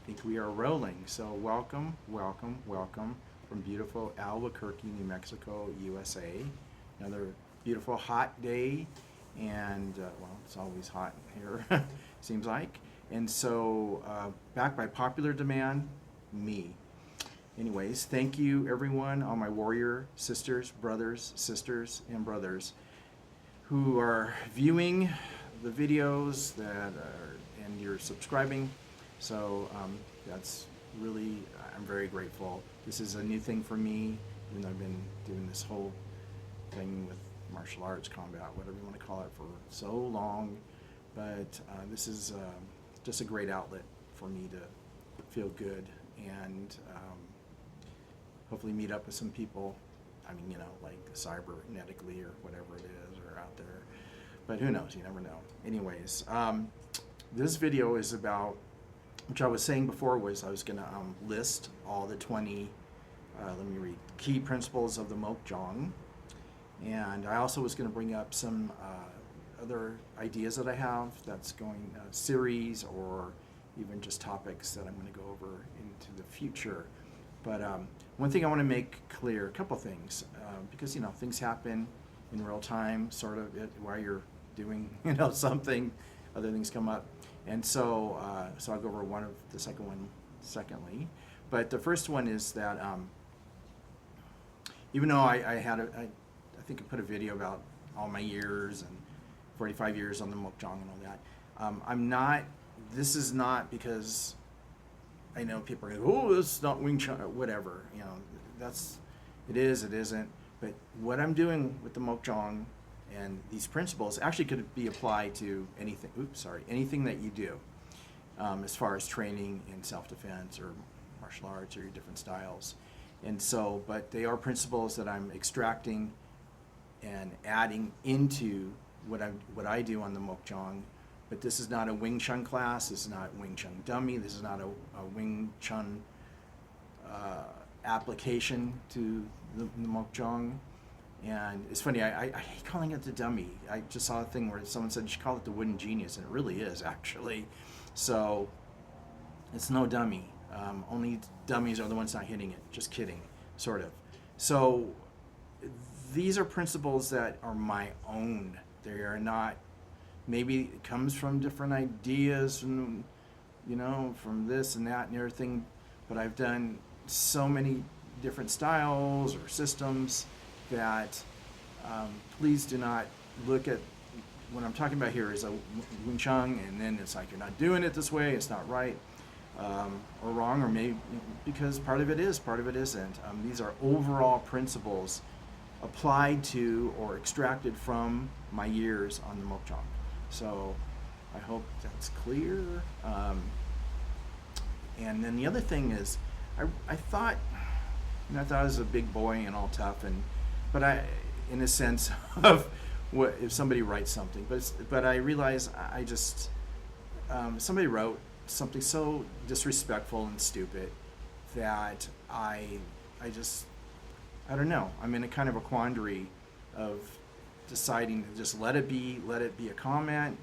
think we are rolling. So welcome, welcome, welcome from beautiful Albuquerque, New Mexico, USA. Another beautiful hot day, and well, it's always hot here, seems like. And so, back by popular demand, me. Anyways, thank you everyone, all my warrior sisters, and brothers who are viewing the videos and you're subscribing. So that's really, I'm very grateful. This is a new thing for me, even though I've been doing this whole thing with martial arts, combat, whatever you want to call it, for so long. But this is just a great outlet for me to feel good and hopefully meet up with some people. I mean, like cybernetically or whatever it is, or out there. But who knows? You never know. Anyways, this video is about, which I was saying before, was I was going to list all the 20, let me read, key principles of the Mook Jong. And I also was going to bring up some other ideas that I have that's going series, or even just topics that I'm going to go over into the future. But one thing I want to make clear, a couple things, because things happen in real time, sort of while you're doing something, other things come up, and so I'll go over the second one secondly. But the first one is that even though I think I put a video about all my years and 45 years on the Mook Jong and all that, I'm not. This is not because I know people are going, oh, this is not Wing Chun, or whatever. It is, it isn't. But what I'm doing with the Mook Jong and these principles actually could be applied to anything. Anything that you do, as far as training in self-defense or martial arts or your different styles. And so, but they are principles that I'm extracting and adding into what I do on the Mook Jong. But this is not a Wing Chun class. This is not Wing Chun dummy. This is not a Wing Chun application to the Mook Jong. And it's funny, I hate calling it the dummy. I just saw a thing where someone said you should call it the wooden genius, and it really is, actually. So it's no dummy. Only dummies are the ones not hitting it. Just kidding, sort of. So these are principles that are my own. They are not, maybe it comes from different ideas and, from this and that and everything, but I've done so many different styles or systems that please do not look at what I'm talking about here is a Wing Chun, and then it's like you're not doing it this way, it's not right, or wrong, or maybe because part of it is, part of it isn't. These are overall principles applied to or extracted from my years on the Mook Jong. So I hope that's clear. And then the other thing is, I thought I was a big boy and all tough, but I, in a sense of what if somebody writes something, but I realize I just somebody wrote something so disrespectful and stupid that I don't know. I'm in a kind of a quandary of deciding to just let it be a comment,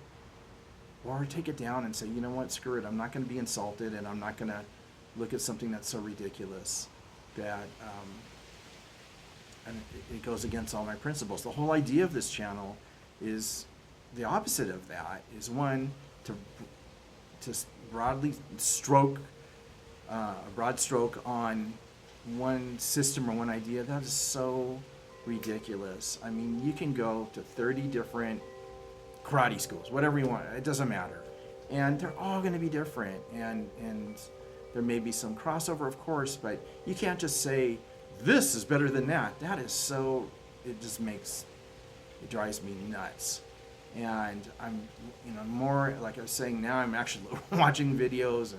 or take it down and say, you know what, screw it. I'm not going to be insulted, and I'm not going to look at something that's so ridiculous that and it goes against all my principles. The whole idea of this channel is the opposite of that. Is one, to broadly stroke a broad stroke on one system or one idea. That is so ridiculous. I mean, you can go to 30 different karate schools, whatever you want, it doesn't matter, and they're all going to be different, and there may be some crossover, of course, but you can't just say this is better than that. That is so, it drives me nuts. And I'm more, like I was saying, now I'm actually watching videos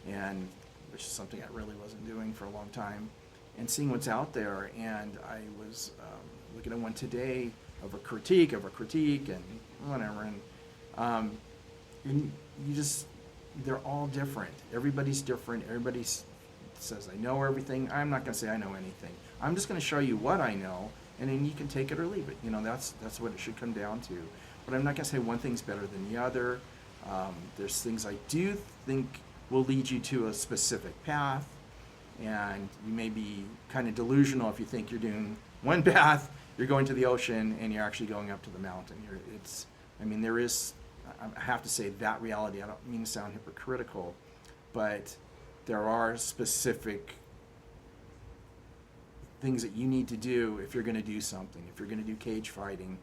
and which is something I really wasn't doing for a long time, and seeing what's out there. And I was looking at one today of a critique and whatever, and you just, they're all different. Everybody's different. Everybody says I know everything. I'm not going to say I know anything. I'm just going to show you what I know, and then you can take it or leave it. That's what it should come down to. But I'm not going to say one thing's better than the other. There's things I do think will lead you to a specific path, and you may be kind of delusional if you think you're doing one path, you're going to the ocean, and you're actually going up to the mountain. There is, I have to say, that reality. I don't mean to sound hypocritical, but there are specific things that you need to do if you're going to do something. If you're going to do cage fighting,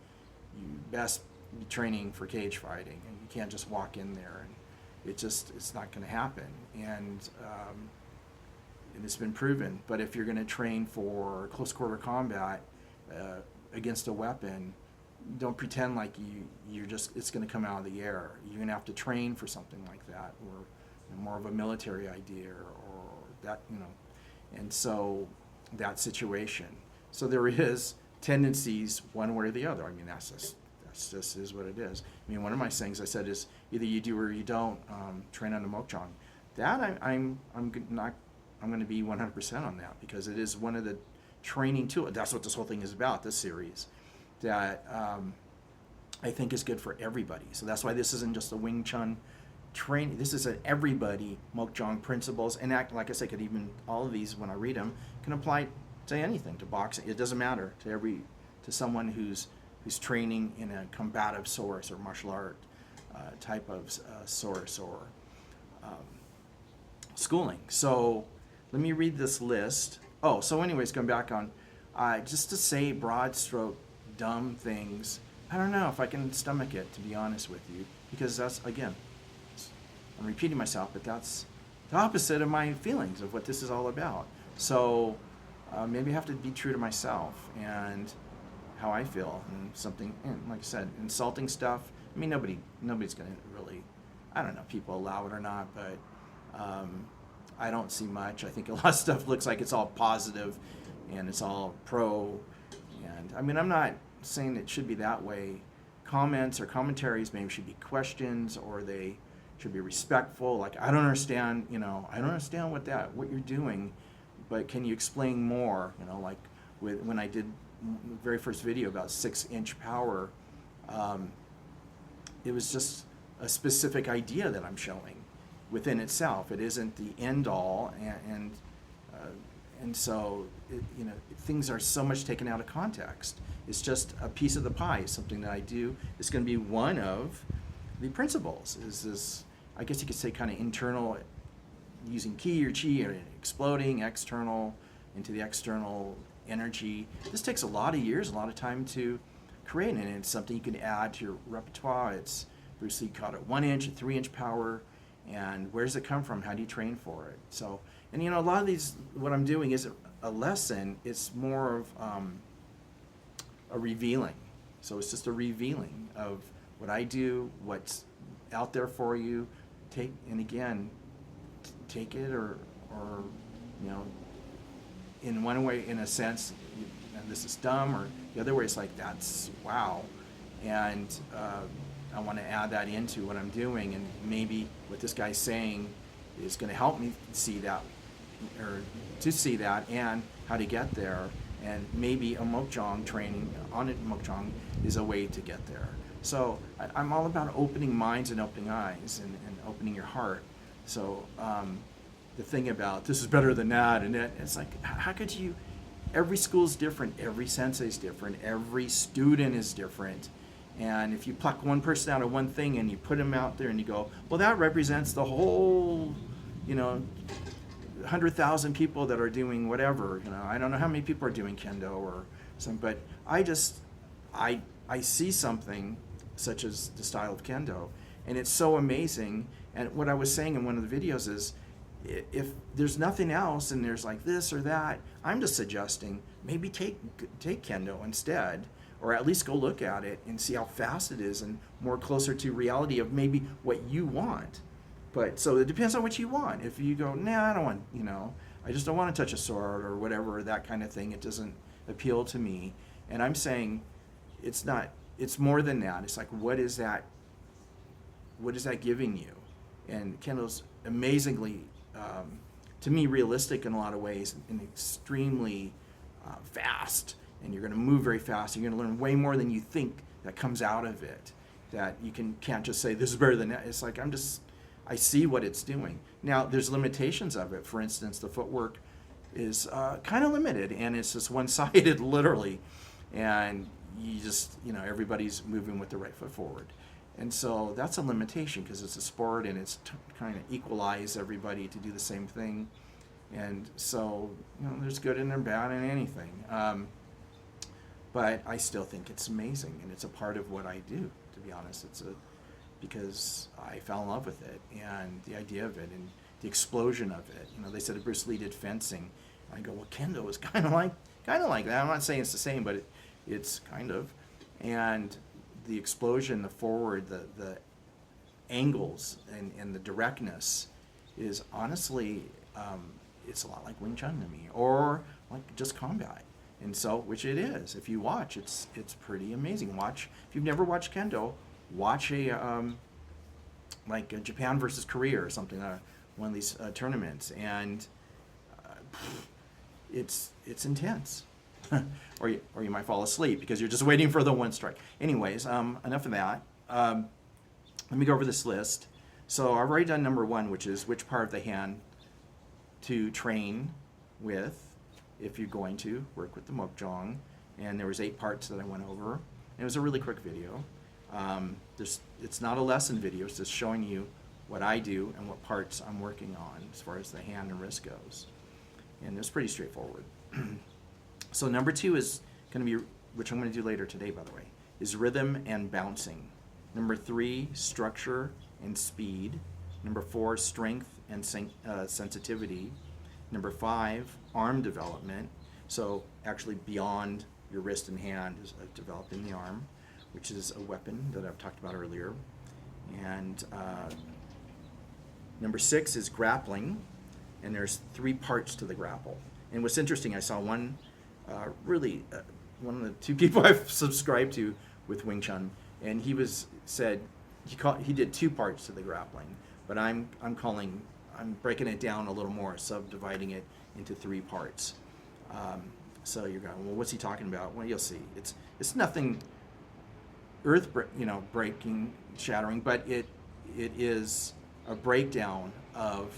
you best be training for cage fighting, and you can't just walk in there, and it's not going to happen. And it's been proven. But if you're going to train for close quarter combat against a weapon, don't pretend like it's going to come out of the air. You're going to have to train for something like that, or more of a military idea, or that, and so that situation. So there is tendencies one way or the other. That's just is what it is. One of my things I said is either you do or you don't train on the Mook Jong. That I'm going to be 100% on that, because it is one of the training tools. That's what this whole thing is about, this series, that I think is good for everybody. So that's why this isn't just a Wing Chun training. This is an everybody Mook Jong principles, and like I said, could even all of these, when I read them, can apply to anything, to boxing. It doesn't matter to someone who's training in a combative source or martial art type of source or schooling. So let me read this list. Oh, so anyways, going back on, just to say broad stroke dumb things, I don't know if I can stomach it, to be honest with you, because that's, again, I'm repeating myself, but that's the opposite of my feelings of what this is all about. So maybe I have to be true to myself and how I feel, and something, and like I said, insulting stuff. Nobody's going to really, I don't know if people allow it or not, but I don't see much. I think a lot of stuff looks like it's all positive and it's all pro. And I'm not saying it should be that way. Comments or commentaries maybe should be questions, or they should be respectful. Like, I don't understand, I don't understand what you're doing, but can you explain more? Like when I did the very first video about 6-inch power, it was just a specific idea that I'm showing within itself. It isn't the end all, and so things are so much taken out of context. It's just a piece of the pie. It's something that I do. It's going to be one of the principles. Is this, I guess you could say, kind of internal, using ki or chi, or exploding external into the external energy. This takes a lot of years, a lot of time to create, and it's something you can add to your repertoire. It's Bruce Lee called it 1-inch, 3-inch power, and where does it come from? How do you train for it? So, and a lot of these, what I'm doing isn't a lesson. It's more of a revealing. So it's just a revealing of what I do, what's out there for you. Take it or in one way, in a sense, this is dumb, or the other way, it's like, that's wow. And I want to add that into what I'm doing, and maybe what this guy's saying is going to help me see that, or to see that, and how to get there. And maybe a Mook Jong training on it, Mook Jong, is a way to get there. So I'm all about opening minds and opening eyes and opening your heart. So the thing about this is better than that, and it's like, how could you? Every school's different, every sensei's different, every student is different. And if you pluck one person out of one thing and you put them out there and you go, well, that represents the whole, 100,000 people that are doing whatever. I don't know how many people are doing kendo or something, but I see something such as the style of kendo, and it's so amazing. And what I was saying in one of the videos is, if there's nothing else and there's like this or that, I'm just suggesting maybe take kendo instead, or at least go look at it and see how fast it is and more closer to reality of maybe what you want. But so it depends on what you want. If you go, nah, I don't want, I just don't want to touch a sword or whatever, that kind of thing, it doesn't appeal to me. And I'm saying it's more than that. It's like, what is that giving you? And kendo's amazingly, to me, realistic in a lot of ways, and extremely fast. And you're going to move very fast. You're going to learn way more than you think that comes out of it. That you can't just say this is better than that. It's like, I'm just I see what it's doing. Now, there's limitations of it. For instance, the footwork is kind of limited, and it's just one-sided, literally. And you just, everybody's moving with the right foot forward. And so that's a limitation because it's a sport and it's kind of equalize everybody to do the same thing. And so, there's good and there's bad in anything. But I still think it's amazing, and it's a part of what I do, to be honest. Because I fell in love with it, and the idea of it, and the explosion of it. They said that Bruce Lee did fencing. I go, well, kendo is kind of like that. I'm not saying it's the same, but it's kind of. And the explosion, the forward, the angles, and the directness is honestly, it's a lot like Wing Chun to me, or like just combat. And so, which it is. If you watch, it's pretty amazing. Watch, if you've never watched kendo, watch like a Japan versus Korea or something, one of these tournaments, and it's intense. or you might fall asleep because you're just waiting for the one strike. Anyways, enough of that. Let me go over this list. So I've already done number 1, which is which part of the hand to train with if you're going to work with the Mook Jong. And there was 8 parts that I went over. And it was a really quick video. It's not a lesson video, it's just showing you what I do and what parts I'm working on as far as the hand and wrist goes. And it's pretty straightforward. So number 2 is going to be, which I'm going to do later today, by the way, is rhythm and bouncing. Number 3, structure and speed. Number 4, strength and sensitivity. Number 5, arm development. So actually beyond your wrist and hand is developed in the arm, which is a weapon that I've talked about earlier. And number 6 is grappling, and there's 3 parts to the grapple. And what's interesting, I saw one of the 2 people I've subscribed to with Wing Chun, and he did 2 parts to the grappling, but I'm breaking it down a little more, subdividing it into 3 parts. So you're going, well, what's he talking about? Well, you'll see. It's nothing breaking, shattering, but it is a breakdown of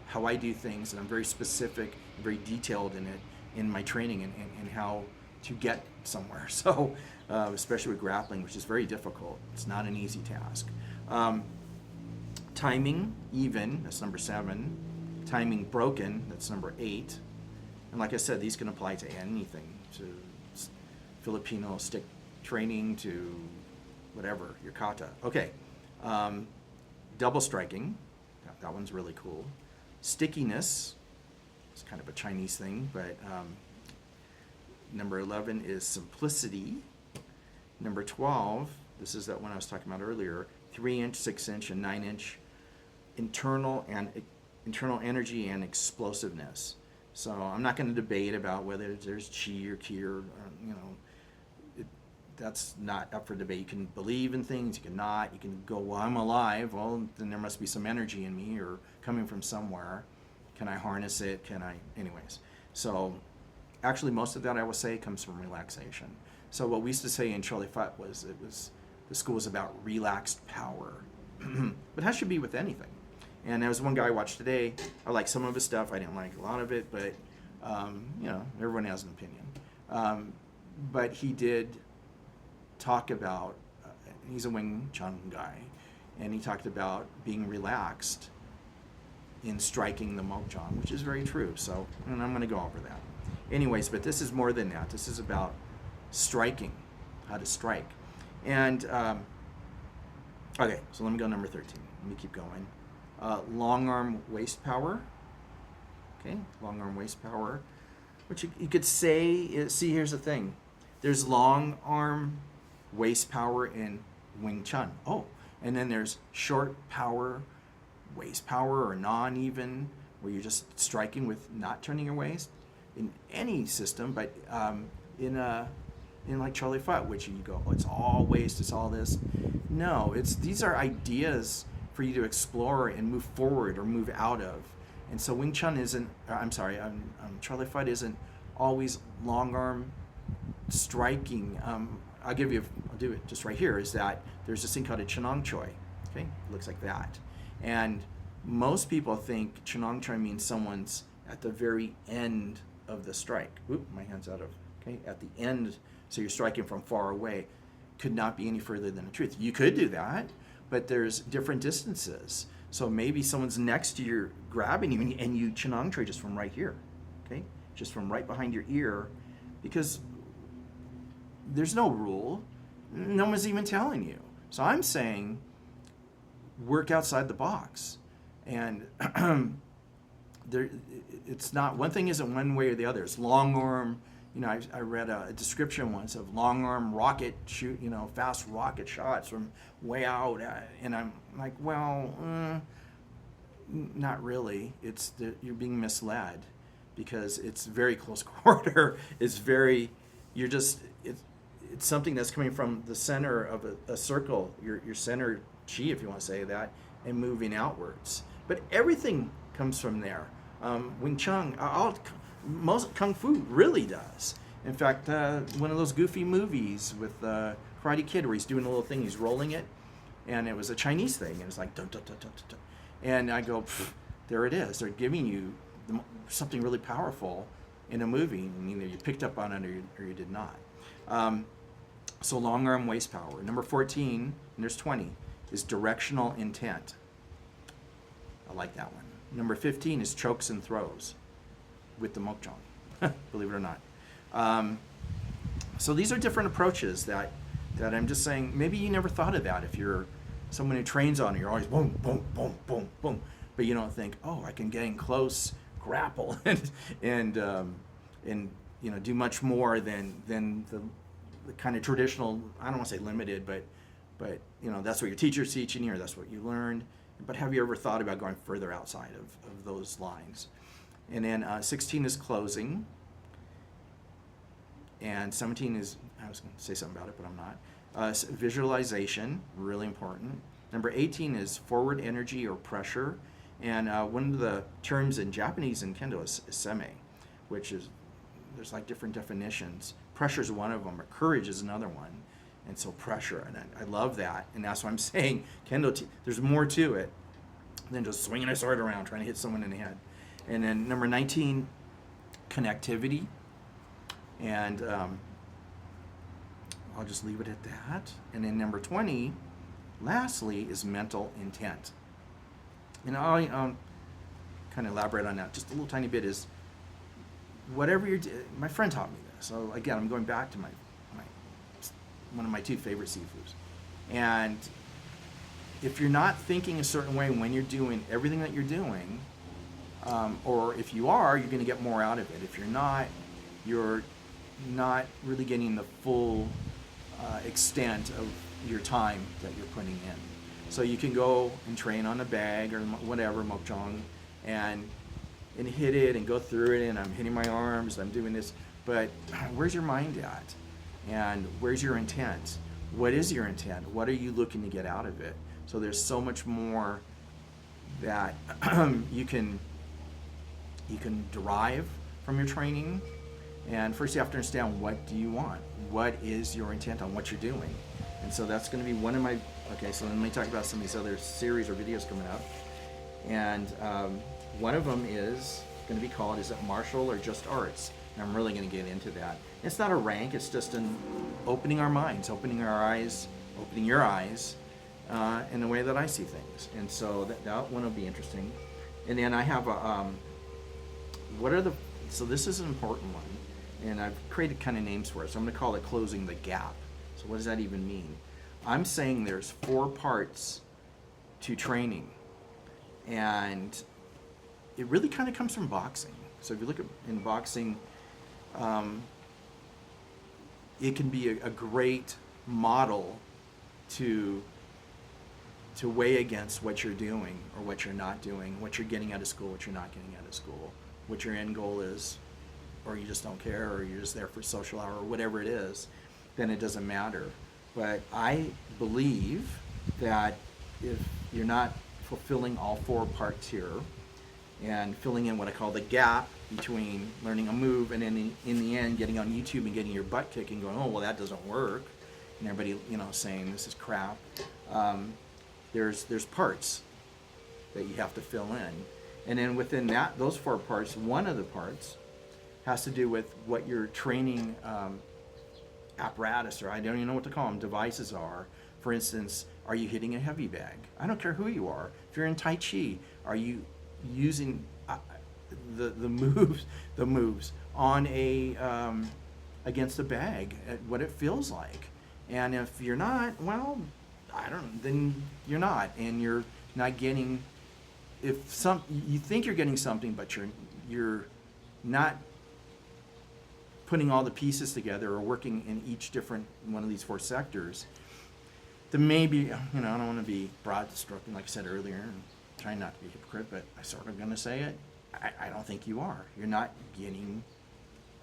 how I do things, and I'm very specific, very detailed in it, in my training and how to get somewhere. So, especially with grappling, which is very difficult. It's not an easy task. Timing even, that's number 7. Timing broken, that's number 8. And like I said, these can apply to anything, to Filipino stick training, to whatever, your kata. Okay, double striking, that one's really cool. Stickiness, it's kind of a Chinese thing, but number 11 is simplicity. Number 12, this is that one I was talking about earlier, 3-inch, 6-inch, and 9-inch internal energy and explosiveness. So I'm not going to debate about whether there's chi or ki or that's not up for debate. You can believe in things, you cannot. You can go, well, I'm alive. Well, then there must be some energy in me or coming from somewhere. Can I harness it? Anyways. So actually most of that I will say comes from relaxation. So what we used to say in Charlie Fut was the school was about relaxed power. But that should be with anything. And there was one guy I watched today. I liked some of his stuff. I didn't like a lot of it, but everyone has an opinion. But he did talk about, he's a Wing Chun guy, and he talked about being relaxed in striking the Mook Jong, which is very true. So, and I'm going to go over that. Anyways, but this is more than that. This is about striking, how to strike. And, okay, so let me go number 13. Let me keep going. Long arm waist power. Okay, long arm waist power. Which you could say is, see, here's the thing. There's long arm waist power in Wing Chun. Oh, and then there's short power, waist power, or non-even, where you're just striking with not turning your waist in any system, but in like Charlie Fut, which you go, oh, it's all waist, it's all this. No, these are ideas for you to explore and move forward or move out of. And so Wing Chun isn't, Charlie Fut isn't always long arm striking. I'll do it just right here, is that there's this thing called a Chinong Choi. Okay, it looks like that. And most people think Chenongchai means someone's at the very end of the strike. Oop, my hand's out of, okay, at the end, so you're striking from far away. Could not be any further than the truth. You could do that, but there's different distances. So maybe someone's next to you grabbing you, and you Chenongchai just from right here, okay? Just from right behind your ear, because there's no rule. No one's even telling you. So I'm saying work outside the box. And it's not, one thing isn't one way or the other. It's long arm. You know, I read a description once of long arm rocket shoot, you know, fast rocket shots from way out. And I'm like, well, not really. You're being misled, because it's very close quarter. It's very, it's something that's coming from the center of a circle, your center chi, if you want to say that, and moving outwards. But everything comes from there. Wing Chun, most Kung Fu really does. In fact, one of those goofy movies with Karate Kid where he's doing a little thing, he's rolling it, and it was a Chinese thing, and it's like, dun, dun, dun, dun, dun. And I go, there it is. They're giving you something really powerful in a movie, and either you picked up on it or you did not. So long arm waist power. Number 14, and there's 20, is directional intent. I like that one. Number 15 is chokes and throws with the Mook Jong, believe it or not. So these are different approaches that I'm just saying, maybe you never thought of that. If you're someone who trains on it, you're always boom, boom, boom, boom, boom. But you don't think, oh, I can get in close, grapple, and you know, do much more than the kind of traditional, I don't want to say limited, but you know, that's what your teacher's teaching you, or that's what you learned. But have you ever thought about going further outside of those lines? And then 16 is closing. And 17 is, I was going to say something about it, but I'm not. Visualization, really important. Number 18 is forward energy or pressure. And one of the terms in Japanese and Kendo is seme, which is, there's like different definitions. Pressure is one of them, or courage is another one. And so pressure, and I love that. And that's what I'm saying. Kendo, there's more to it than just swinging a sword around trying to hit someone in the head. And then number 19, connectivity. And I'll just leave it at that. And then number 20, lastly, is mental intent. And I'll kind of elaborate on that just a little tiny bit. Is whatever you're, my friend taught me this. So again, I'm going back to one of my two favorite seafoods. And if you're not thinking a certain way when you're doing everything that you're doing, or if you are, you're going to get more out of it. If you're not really getting the full extent of your time that you're putting in. So you can go and train on a bag or whatever, Mook Jong, and hit it and go through it, and I'm hitting my arms, I'm doing this, but where's your mind at? And where's your intent? What is your intent? What are you looking to get out of it? So there's so much more that you can derive from your training. And first you have to understand, what do you want? What is your intent on what you're doing? And so that's going to be one of my, okay, so let me talk about some of these other series or videos coming up. And one of them is going to be called, is it martial or just arts? And I'm really going to get into that. It's not a rank, it's just an opening our minds, opening our eyes, opening your eyes in the way that I see things. And so that one will be interesting. And then I have a, so this is an important one. And I've created kind of names for it. So I'm going to call it closing the gap. So what does that even mean? I'm saying there's 4 parts to training. And it really kind of comes from boxing. So if you look at in boxing, it can be a great model to weigh against what you're doing or what you're not doing, what you're getting out of school, what you're not getting out of school, what your end goal is, or you just don't care, or you're just there for social hour, or whatever it is, then it doesn't matter. But I believe that if you're not fulfilling all 4 parts here and filling in what I call the gap between learning a move and then in the end getting on YouTube and getting your butt kicked and going, oh, well, that doesn't work, and everybody, saying this is crap, there's parts. that you have to fill in. And then within those 4 parts, one of the parts has to do with what your training apparatus, or I don't even know what to call them, devices are. For instance, are you hitting a heavy bag? I don't care who you are. If you're in Tai Chi, are you using the moves on a against a bag at what it feels like? And if you're not, well, then you're not, and you're not getting. If you think you're getting something, but you're not putting all the pieces together or working in each different one of these 4 sectors, then maybe, I don't want to be broad stroking, like I said earlier, and trying not to be a hypocrite, but I'm sort of going to say it. I don't think you are. You're not getting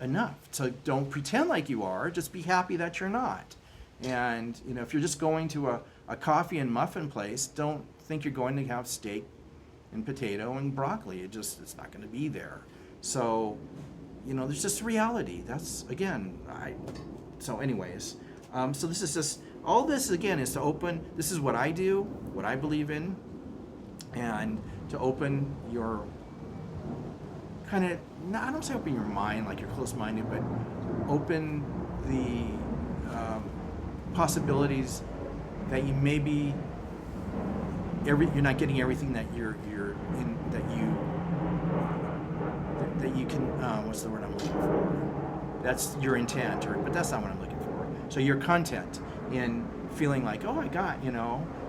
enough. So don't pretend like you are. Just be happy that you're not. And, if you're just going to a coffee and muffin place, don't think you're going to have steak and potato and broccoli. It's not going to be there. So, there's just reality. That's, again, so anyways, so this is just, all this again is to open, this is what I do, what I believe in, and to open your kind of, I don't say open your mind like you're close-minded, but open the possibilities that you maybe, you're not getting everything that you're in, that you can, what's the word I'm looking for? That's your intent, but that's not what I'm looking for. So your content in feeling like, oh, I got,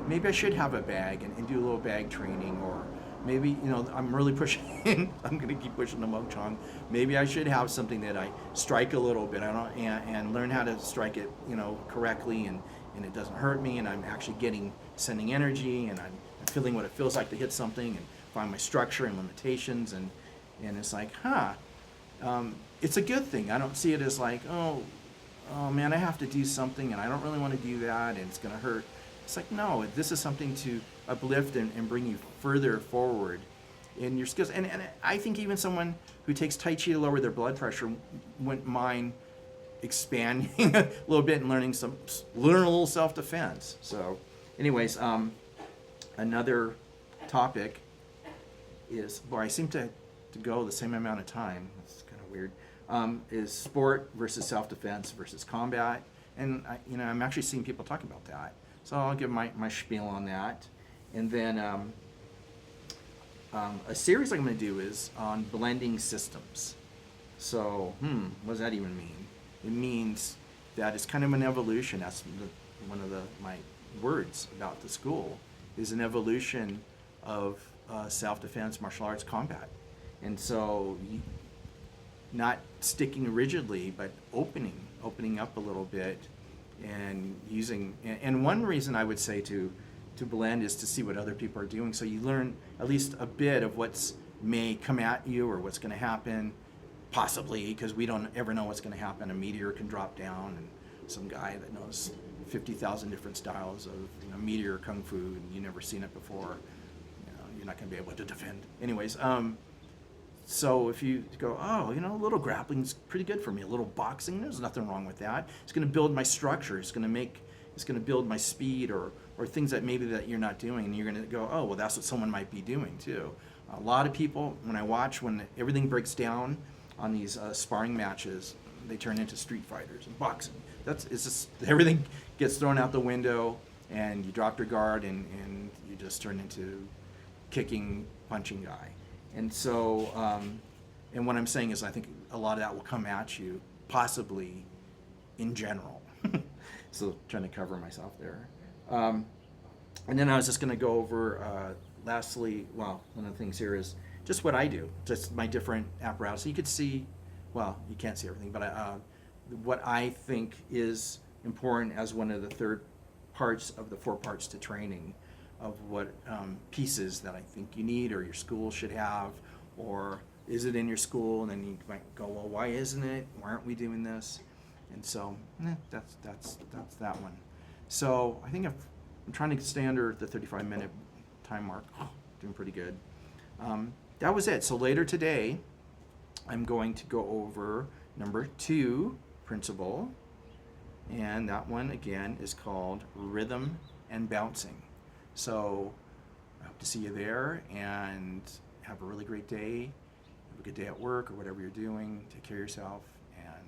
maybe I should have a bag and do a little bag training, or maybe, I'm really pushing, I'm going to keep pushing the Mook Jong. Maybe I should have something that I strike a little bit, and learn how to strike it, correctly, and it doesn't hurt me, and I'm actually sending energy, and I'm feeling what it feels like to hit something, and find my structure and limitations, and it's like, it's a good thing. I don't see it as like, oh man, I have to do something, and I don't really want to do that, and it's going to hurt. It's like, no, this is something to uplift and bring you further forward in your skills. And I think even someone who takes Tai Chi to lower their blood pressure wouldn't mind expanding a little bit and learn a little self-defense. So anyways, another topic is, boy, I seem to go the same amount of time. It's kind of weird. Is sport versus self-defense versus combat. And I'm actually seeing people talk about that. So I'll give my spiel on that. And then a series I'm going to do is on blending systems. So, what does that even mean? It means that it's kind of an evolution. That's one of my words about the school, is an evolution of self-defense, martial arts, combat. And so not sticking rigidly, but opening up a little bit, and using, and one reason I would say to blend is to see what other people are doing, so you learn at least a bit of what's may come at you, or what's going to happen, possibly, because we don't ever know what's going to happen. A meteor can drop down, and some guy that knows 50,000 different styles of meteor kung fu, and you've never seen it before, you're not going to be able to defend. Anyways, so if you go, oh, a little grappling's pretty good for me, a little boxing, there's nothing wrong with that. It's going to build my structure. It's going to build my speed, or things that maybe that you're not doing, and you're going to go, oh, well, that's what someone might be doing too. A lot of people, when I watch, when everything breaks down on these sparring matches, they turn into street fighters and boxing. It's just everything gets thrown out the window, and you drop your guard, and you just turn into kicking, punching guy. And so, and what I'm saying is, I think a lot of that will come at you, possibly, in general. So, trying to cover myself there. And then I was just going to go over, lastly, well, one of the things here is just what I do, just my different apparatus. So you could see, well, you can't see everything, but what I think is important as one of the third parts of the 4 parts to training, of what pieces that I think you need, or your school should have, or is it in your school? And then you might go, well, why isn't it? Why aren't we doing this? And so that's that one. So I think I'm trying to stay under the 35-minute time mark. Doing pretty good. That was it. So later today, I'm going to go over number 2 principle, and that one again is called rhythm and bouncing. So I hope to see you there, and have a really great day. Have a good day at work or whatever you're doing. Take care of yourself, and